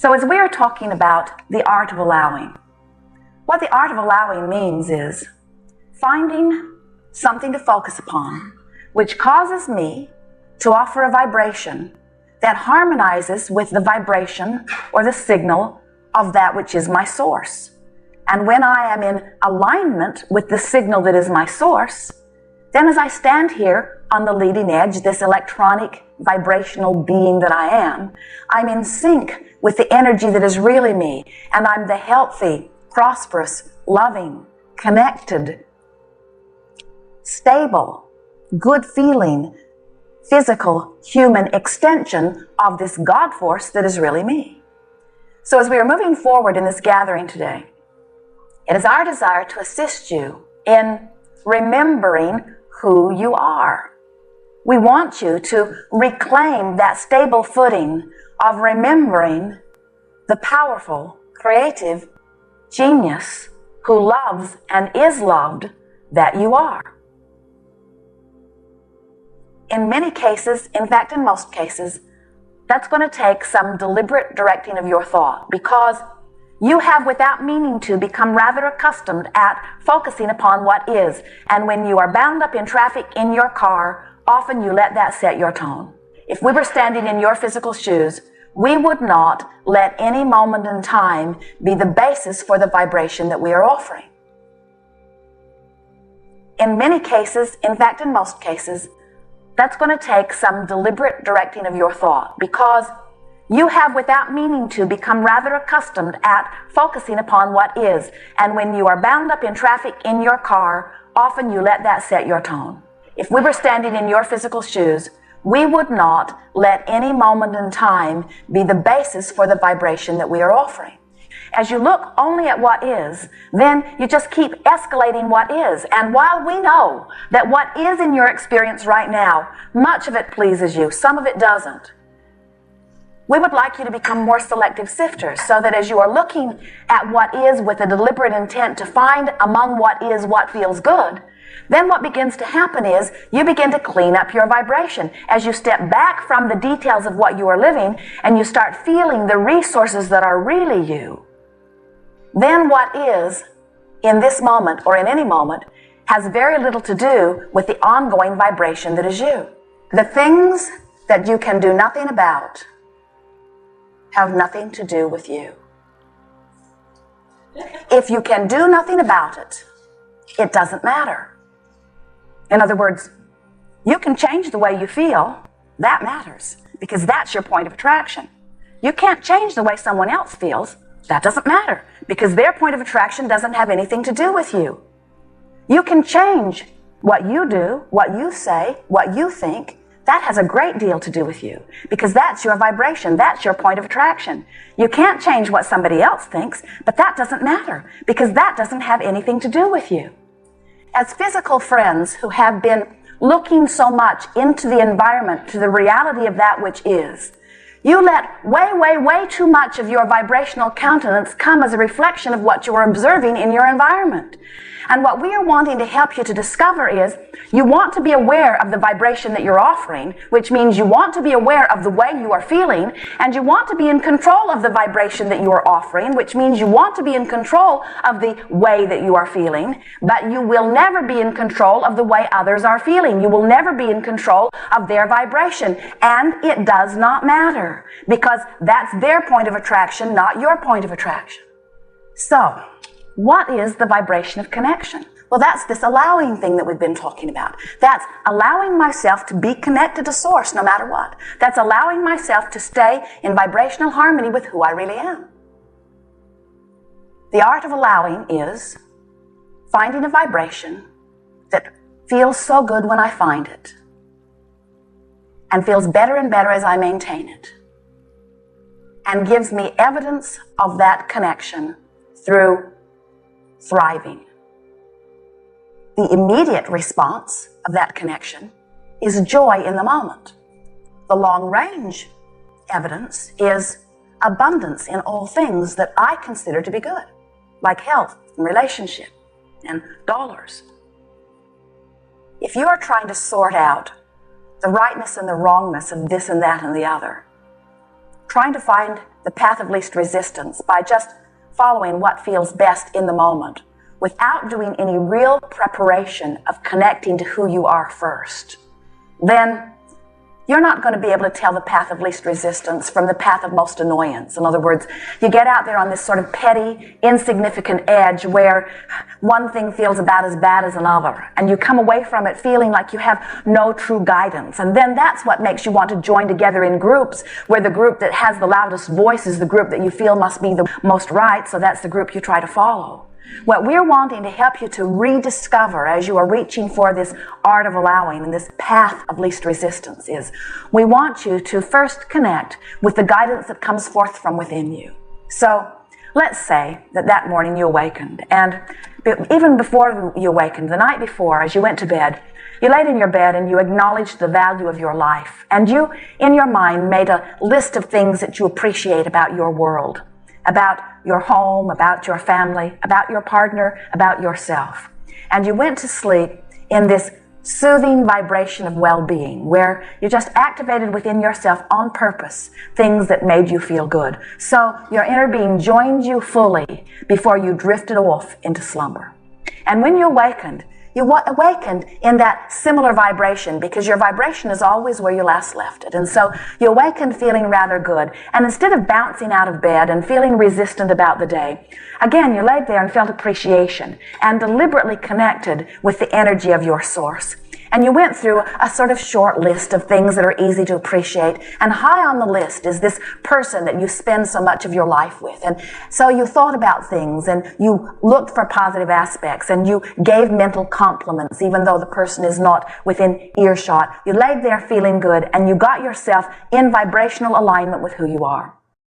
So as we are talking about the art of allowing, what the art of allowing means is finding something to focus upon which causes me to offer a vibration that harmonizes with the vibration or the signal of that which is my source. And when I am in alignment with the signal that is my source, then as I stand here on the leading edge, this electronic vibrational being that I am, I'm in sync with the energy that is really me, and I'm the healthy, prosperous, loving, connected, stable, good feeling, physical, human extension of this God force that is really me. So as we are moving forward in this gathering today, it is our desire to assist you in remembering who you are. We want you to reclaim that stable footing of remembering the powerful, creative genius who loves and is loved that you are. In many cases, in fact in most cases, that's going to take some deliberate directing of your thought, because you have, without meaning to, become rather accustomed at focusing upon what is. And when you are bound up in traffic in your car, often you let that set your tone. If we were standing in your physical shoes, we would not let any moment in time be the basis for the vibration that we are offering. In many cases, in fact in most cases, that's going to take some deliberate directing of your thought, because you have, without meaning to, become rather accustomed at focusing upon what is. And when you are bound up in traffic in your car, often you let that set your tone. If we were standing in your physical shoes, we would not let any moment in time be the basis for the vibration that we are offering. As you look only at what is, then you just keep escalating what is. And while we know that what is in your experience right now, much of it pleases you, some of it doesn't, we would like you to become more selective sifters, so that as you are looking at what is with a deliberate intent to find among what is what feels good, then what begins to happen is you begin to clean up your vibration. As you step back from the details of what you are living and you start feeling the resources that are really you, then what is in this moment or in any moment has very little to do with the ongoing vibration that is you. The things that you can do nothing about have nothing to do with you. If you can do nothing about it, it doesn't matter. In other words, you can change the way you feel. That matters, because that's your point of attraction. You can't change the way someone else feels. That doesn't matter, because their point of attraction doesn't have anything to do with you. You can change what you do, what you say, what you think. That has a great deal to do with you, because that's your vibration. That's your point of attraction. You can't change what somebody else thinks, but that doesn't matter, because that doesn't have anything to do with you. As physical friends who have been looking so much into the environment, to the reality of that which is, you let way too much of your vibrational countenance come as a reflection of what you are observing in your environment. And what we are wanting to help you to discover is you want to be aware of the vibration that you're offering, which means you want to be aware of the way you are feeling, and you want to be in control of the vibration that you are offering, which means you want to be in control of the way that you are feeling, but you will never be in control of the way others are feeling. You will never be in control of their vibration, and it does not matter, because that's their point of attraction, not your point of attraction. So, what is the vibration of connection? Well, that's this allowing thing that we've been talking about. That's allowing myself to be connected to Source no matter what. That's allowing myself to stay in vibrational harmony with who I really am. The art of allowing is finding a vibration that feels so good when I find it, and feels better and better as I maintain it, and gives me evidence of that connection through thriving. The immediate response of that connection is joy in the moment. The long-range evidence is abundance in all things that I consider to be good, like health and relationship and dollars. If you are trying to sort out the rightness and the wrongness of this and that and the other, trying to find the path of least resistance by just following what feels best in the moment without doing any real preparation of connecting to who you are first, then you're not going to be able to tell the path of least resistance from the path of most annoyance. In other words, you get out there on this sort of petty, insignificant edge where one thing feels about as bad as another, and you come away from it feeling like you have no true guidance. And then that's what makes you want to join together in groups, where the group that has the loudest voice is the group that you feel must be the most right, so that's the group you try to follow. What we're wanting to help you to rediscover as you are reaching for this art of allowing and this path of least resistance is, we want you to first connect with the guidance that comes forth from within you. So let's say that morning you awakened, and even before you awakened, the night before, as you went to bed, you laid in your bed and you acknowledged the value of your life, and you, in your mind, made a list of things that you appreciate about your world, about your home, about your family, about your partner, about yourself. And you went to sleep in this soothing vibration of well-being, where you just activated within yourself on purpose things that made you feel good. So your inner being joined you fully before you drifted off into slumber. And when you awakened in that similar vibration, because your vibration is always where you last left it. And so you awakened feeling rather good. And instead of bouncing out of bed and feeling resistant about the day, again, you laid there and felt appreciation and deliberately connected with the energy of your source. And you went through a sort of short list of things that are easy to appreciate. And high on the list is this person that you spend so much of your life with. And so you thought about things and you looked for positive aspects and you gave mental compliments, even though the person is not within earshot. You laid there feeling good and you got yourself in vibrational alignment with who you are.